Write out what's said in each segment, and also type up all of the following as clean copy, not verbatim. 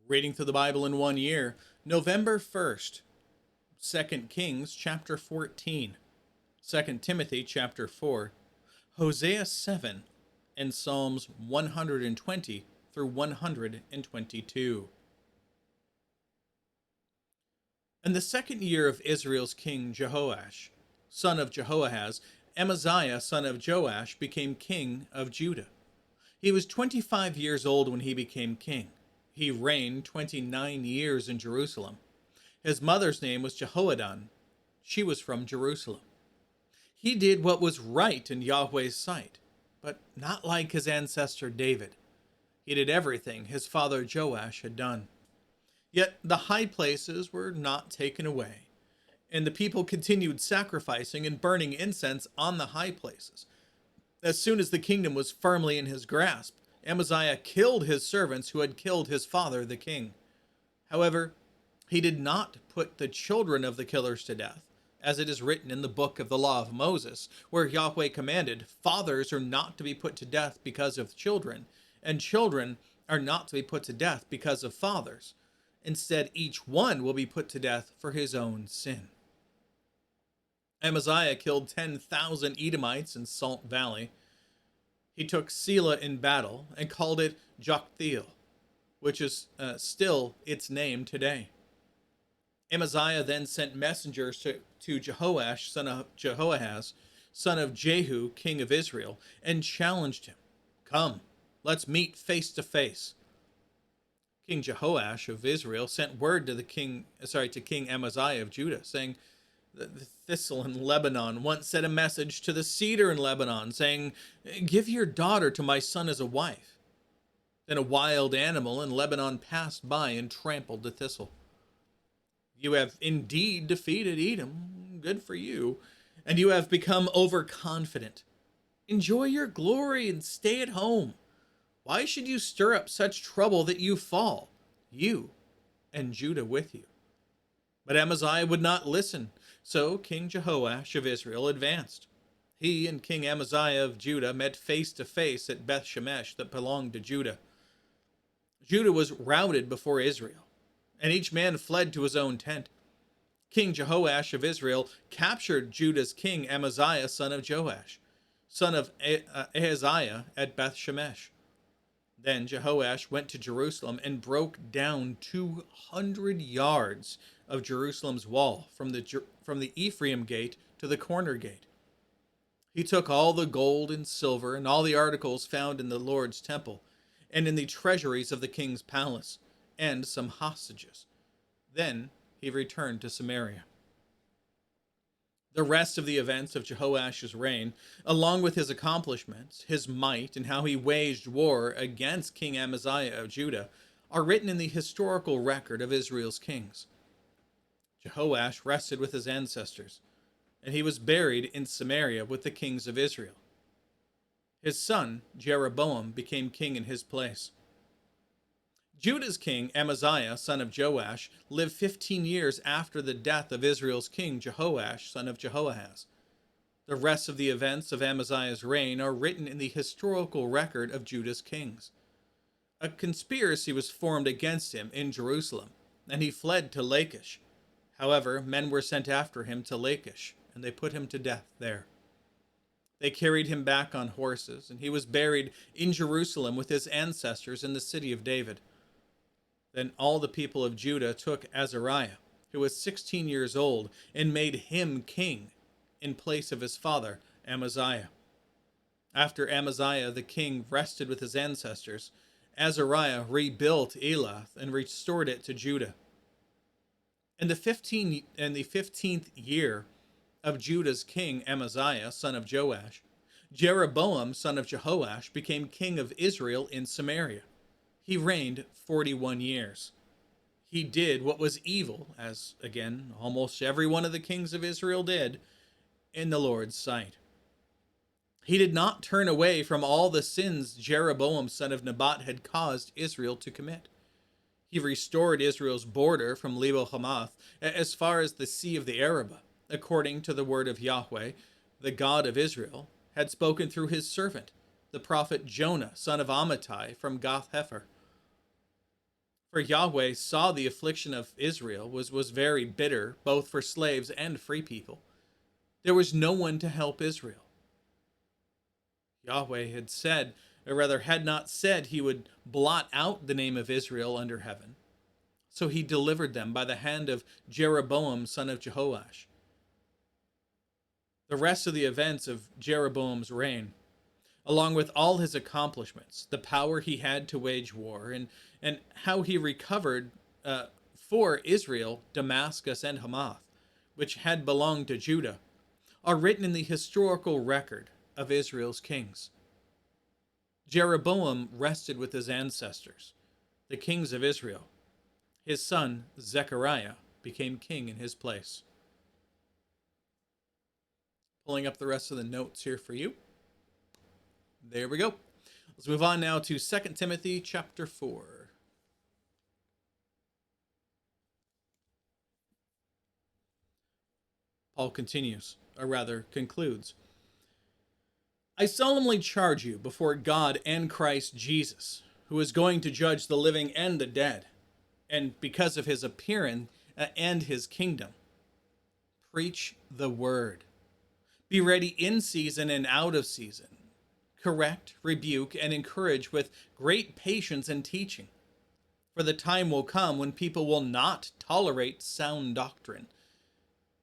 Reading through the Bible in one year, November 1st, 2 Kings chapter 14, 2 Timothy chapter 4, Hosea 7, and Psalms 120 through 122. In the second year of Israel's king Jehoash, son of Jehoahaz, Amaziah, son of Joash, became king of Judah. He was 25 years old when he became king. He reigned 29 years in Jerusalem. His mother's name was Jehoadan. She was from Jerusalem. He did what was right in Yahweh's sight, but not like his ancestor David. He did everything his father Joash had done. Yet the high places were not taken away, and the people continued sacrificing and burning incense on the high places. As soon as the kingdom was firmly in his grasp, Amaziah killed his servants who had killed his father the king. However, he did not put the children of the killers to death, as it is written in the book of the law of Moses, where Yahweh commanded, fathers are not to be put to death because of children, and children are not to be put to death because of fathers. Instead, each one will be put to death for his own sin. Amaziah killed 10,000 Edomites in Salt Valley. He took Selah in battle and called it Joktheel, which is still its name today. Amaziah then sent messengers to Jehoash, son of Jehoahaz, son of Jehu, king of Israel, and challenged him, "Come, let's meet face to face." King Jehoash of Israel sent word to King Amaziah of Judah, saying, the thistle in Lebanon once sent a message to the cedar in Lebanon, saying, "Give your daughter to my son as a wife." Then a wild animal in Lebanon passed by and trampled the thistle. "You have indeed defeated Edom, good for you, and you have become overconfident. Enjoy your glory and stay at home. Why should you stir up such trouble that you fall, you and Judah with you?" But Amaziah would not listen, so King Jehoash of Israel advanced. He and King Amaziah of Judah met face to face at Beth Shemesh that belonged to Judah. Judah was routed before Israel, and each man fled to his own tent. King Jehoash of Israel captured Judah's king Amaziah, son of Joash, son of Ahaziah, at Beth Shemesh. Then Jehoash went to Jerusalem and broke down 200 yards of Jerusalem's wall from the Ephraim gate to the corner gate. He took all the gold and silver and all the articles found in the Lord's temple and in the treasuries of the king's palace, and some hostages. Then he returned to Samaria. The rest of the events of Jehoash's reign, along with his accomplishments, his might, and how he waged war against King Amaziah of Judah, are written in the historical record of Israel's kings. Jehoash rested with his ancestors, and he was buried in Samaria with the kings of Israel. His son, Jeroboam, became king in his place. Judah's king, Amaziah, son of Joash, lived 15 years after the death of Israel's king, Jehoash, son of Jehoahaz. The rest of the events of Amaziah's reign are written in the historical record of Judah's kings. A conspiracy was formed against him in Jerusalem, and he fled to Lachish. However, men were sent after him to Lachish, and they put him to death there. They carried him back on horses, and he was buried in Jerusalem with his ancestors in the city of David. Then all the people of Judah took Azariah, who was 16 years old, and made him king in place of his father Amaziah. After Amaziah the king rested with his ancestors, Azariah rebuilt Elath and restored it to Judah. In the 15th year of Judah's king Amaziah, son of Joash, Jeroboam, son of Jehoash, became king of Israel in Samaria. He reigned 41 years. He did what was evil, as, again, almost every one of the kings of Israel did, in the Lord's sight. He did not turn away from all the sins Jeroboam, son of Nebat, had caused Israel to commit. He restored Israel's border from Lebo Hamath as far as the Sea of the Arabah, according to the word of Yahweh, the God of Israel, had spoken through his servant, the prophet Jonah, son of Amittai, from Gath Hepher. For Yahweh saw the affliction of Israel was very bitter, both for slaves and free people. There was no one to help Israel. Yahweh had said, or rather had not said, he would blot out the name of Israel under heaven. So he delivered them by the hand of Jeroboam, son of Jehoash. The rest of the events of Jeroboam's reign, along with all his accomplishments, the power he had to wage war, and how he recovered for Israel Damascus and Hamath, which had belonged to Judah, are written in the historical record of Israel's kings. Jeroboam rested with his ancestors, the kings of Israel. His son, Zechariah, became king in his place. Pulling up the rest of the notes here for you. There we go. Let's move on now to 2 Timothy chapter 4. Paul continues, or rather concludes. I solemnly charge you before God and Christ Jesus, who is going to judge the living and the dead, and because of his appearing and his kingdom, preach the word. Be ready in season and out of season. Correct, rebuke, and encourage with great patience and teaching. For the time will come when people will not tolerate sound doctrine,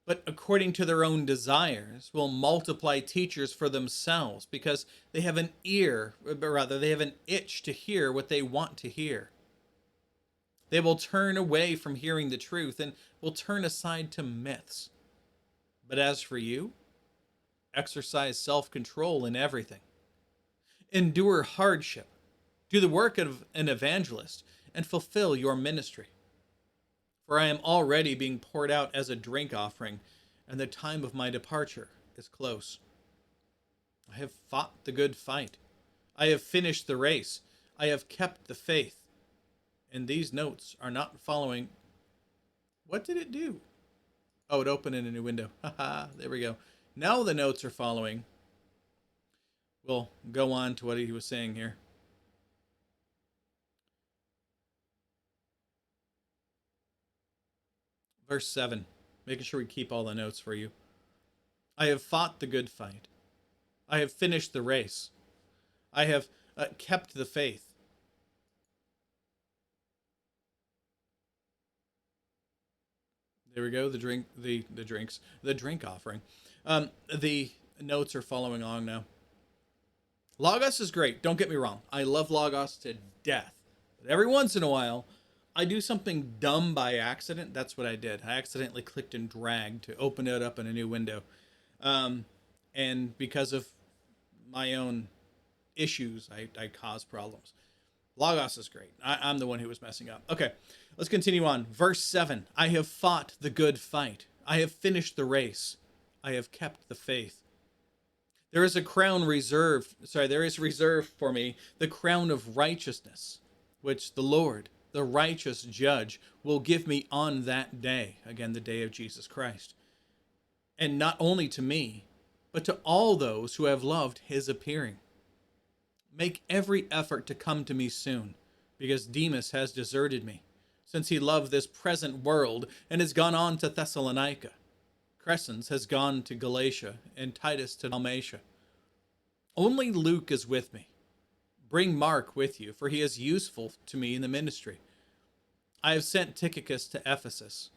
but according to their own desires will multiply teachers for themselves, because they have an ear, but rather they have an itch to hear what they want to hear. They will turn away from hearing the truth and will turn aside to myths. But as for you, exercise self-control in everything. Endure hardship. Do the work of an evangelist and fulfill your ministry. For I am already being poured out as a drink offering, and the time of my departure is close. I have fought the good fight. I have finished the race. I have kept the faith. And these notes are not following. What did it do? Oh, it opened in a new window. Haha, there we go. Now the notes are following. We'll go on to what he was saying here. Verse 7, making sure we keep all the notes for you. I have fought the good fight. I have finished the race. I have kept the faith. There we go. The drink offering. The notes are following along now. Logos is great. Don't get me wrong. I love Logos to death. But every once in a while, I do something dumb by accident. That's what I did. I accidentally clicked and dragged to open it up in a new window. And because of my own issues, I cause problems. Logos is great. I'm the one who was messing up. Okay, let's continue on. Verse 7. I have fought the good fight. I have finished the race. I have kept the faith. There is reserved for me the crown of righteousness, which the Lord, the righteous judge, will give me on that day, again, the day of Jesus Christ. And not only to me, but to all those who have loved his appearing. Make every effort to come to me soon, because Demas has deserted me, since he loved this present world and has gone on to Thessalonica. Crescens has gone to Galatia, and Titus to Dalmatia. Only Luke is with me. Bring Mark with you, for he is useful to me in the ministry. I have sent Tychicus to Ephesus.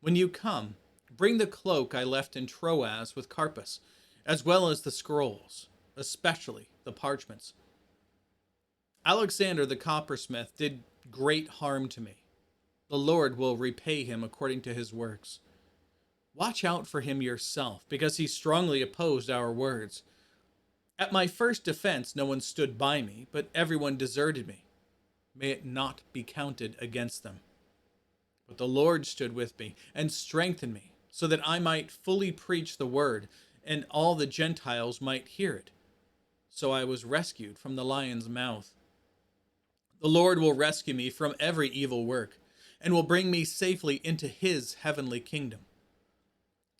When you come, bring the cloak I left in Troas with Carpus, as well as the scrolls, especially the parchments. Alexander the coppersmith did great harm to me. The Lord will repay him according to his works. Watch out for him yourself, because he strongly opposed our words. At my first defense no one stood by me, but everyone deserted me. May it not be counted against them. But the Lord stood with me and strengthened me, so that I might fully preach the word, and all the Gentiles might hear it. So I was rescued from the lion's mouth. The Lord will rescue me from every evil work, and will bring me safely into his heavenly kingdom.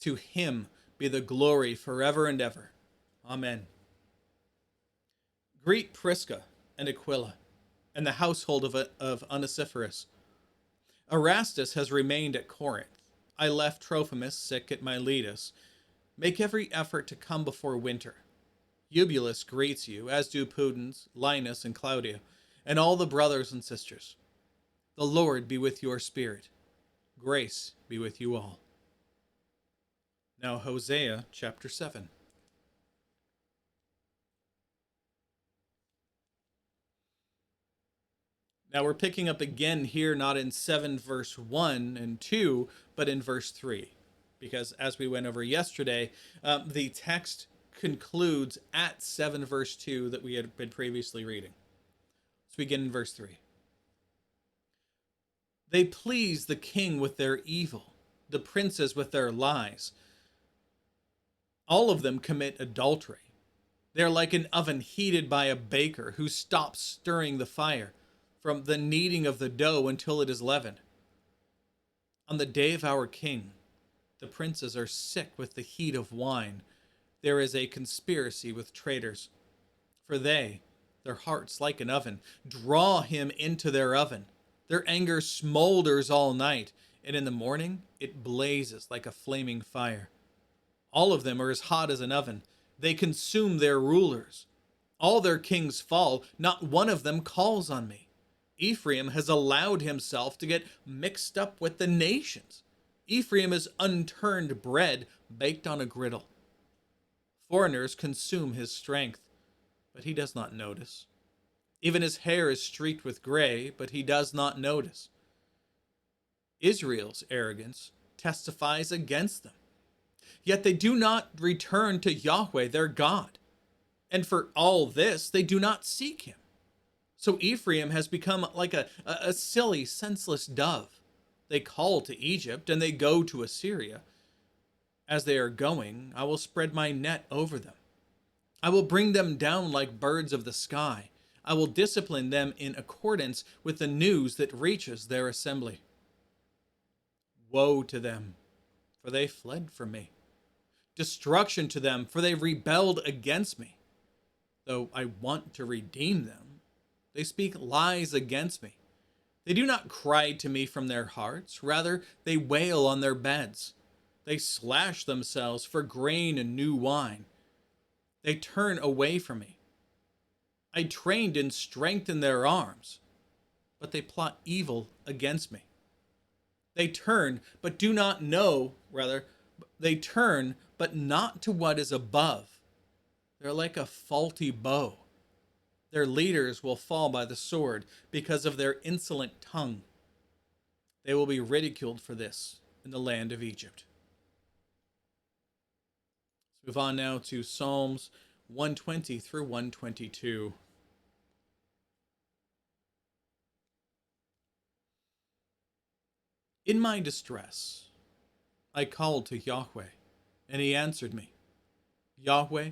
To him be the glory forever and ever. Amen. Greet Prisca and Aquila, and the household of Onesiphorus. Erastus has remained at Corinth. I left Trophimus sick at Miletus. Make every effort to come before winter. Eubulus greets you, as do Pudens, Linus, and Claudia, and all the brothers and sisters. The Lord be with your spirit. Grace be with you all. Now Hosea chapter 7. Now we're picking up again here, not in 7 verse 1 and 2, but in verse 3. Because as we went over yesterday, the text concludes at 7 verse 2 that we had been previously reading. So we begin in verse 3. They please the king with their evil, the princes with their lies. All of them commit adultery. They are like an oven heated by a baker who stops stirring the fire from the kneading of the dough until it is leavened. On the day of our king, the princes are sick with the heat of wine. There is a conspiracy with traitors. For they, their hearts like an oven, draw him into their oven. Their anger smolders all night, and in the morning it blazes like a flaming fire. All of them are as hot as an oven. They consume their rulers. All their kings fall. Not one of them calls on me. Ephraim has allowed himself to get mixed up with the nations. Ephraim is unturned bread baked on a griddle. Foreigners consume his strength, but he does not notice. Even his hair is streaked with gray, but he does not notice. Israel's arrogance testifies against them. Yet they do not return to Yahweh their God. And for all this, they do not seek him. So Ephraim has become like a silly, senseless dove. They call to Egypt and they go to Assyria. As they are going, I will spread my net over them. I will bring them down like birds of the sky. I will discipline them in accordance with the news that reaches their assembly. Woe to them, for they fled from me. Destruction to them, for they rebelled against me. Though I want to redeem them, they speak lies against me. They do not cry to me from their hearts. Rather, they wail on their beds. They slash themselves for grain and new wine. They turn away from me. I trained in strength in their arms, but they plot evil against me. They turn, but do not know, they turn, but not to what is above. They're like a faulty bow. Their leaders will fall by the sword because of their insolent tongue. They will be ridiculed for this in the land of Egypt. Let's move on now to Psalms 120 through 122. In my distress, I called to Yahweh, and he answered me. Yahweh,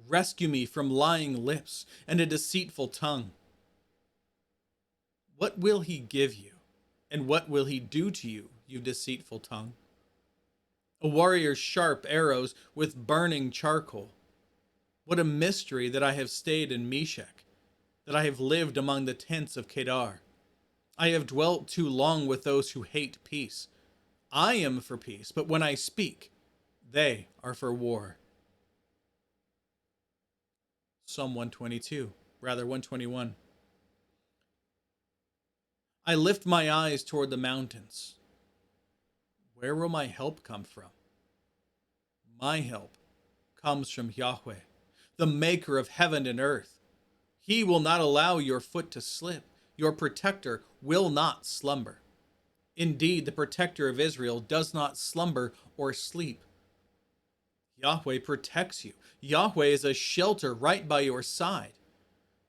rescue me from lying lips and a deceitful tongue. What will he give you, and what will he do to you, you deceitful tongue? A warrior's sharp arrows with burning charcoal. What a mystery that I have stayed in Meshach, that I have lived among the tents of Kedar. I have dwelt too long with those who hate peace. I am for peace, but when I speak, they are for war. Psalm 121. I lift my eyes toward the mountains. Where will my help come from? My help comes from Yahweh, the maker of heaven and earth. He will not allow your foot to slip. Your protector will not slumber. Indeed, the protector of Israel does not slumber or sleep. Yahweh protects you. Yahweh is a shelter right by your side.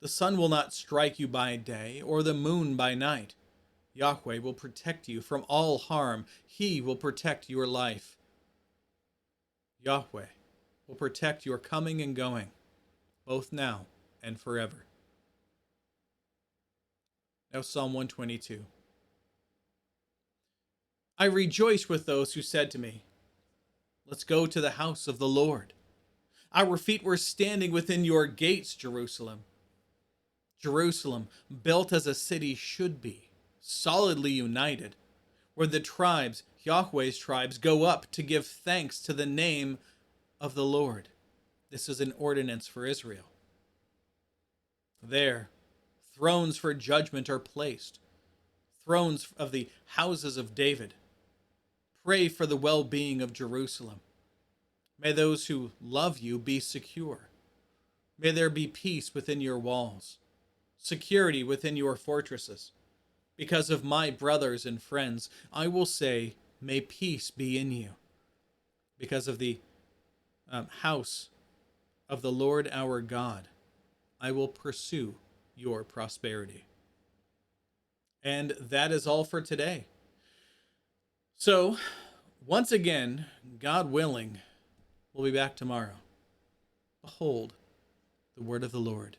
The sun will not strike you by day, or the moon by night. Yahweh will protect you from all harm. He will protect your life. Yahweh will protect your coming and going, both now and forever. Now Psalm 122. I rejoice with those who said to me, let's go to the house of the Lord. Our feet were standing within your gates, Jerusalem. Jerusalem, built as a city should be, solidly united, where the tribes, Yahweh's tribes, go up to give thanks to the name of the Lord. This is an ordinance for Israel. There, thrones for judgment are placed, thrones of the houses of David. Pray for the well-being of Jerusalem. May those who love you be secure. May there be peace within your walls, security within your fortresses. Because of my brothers and friends, I will say, may peace be in you. Because of the house of the Lord our God, I will pursue your prosperity. And that is all for today. So, once again, God willing, we'll be back tomorrow. Behold, the word of the Lord.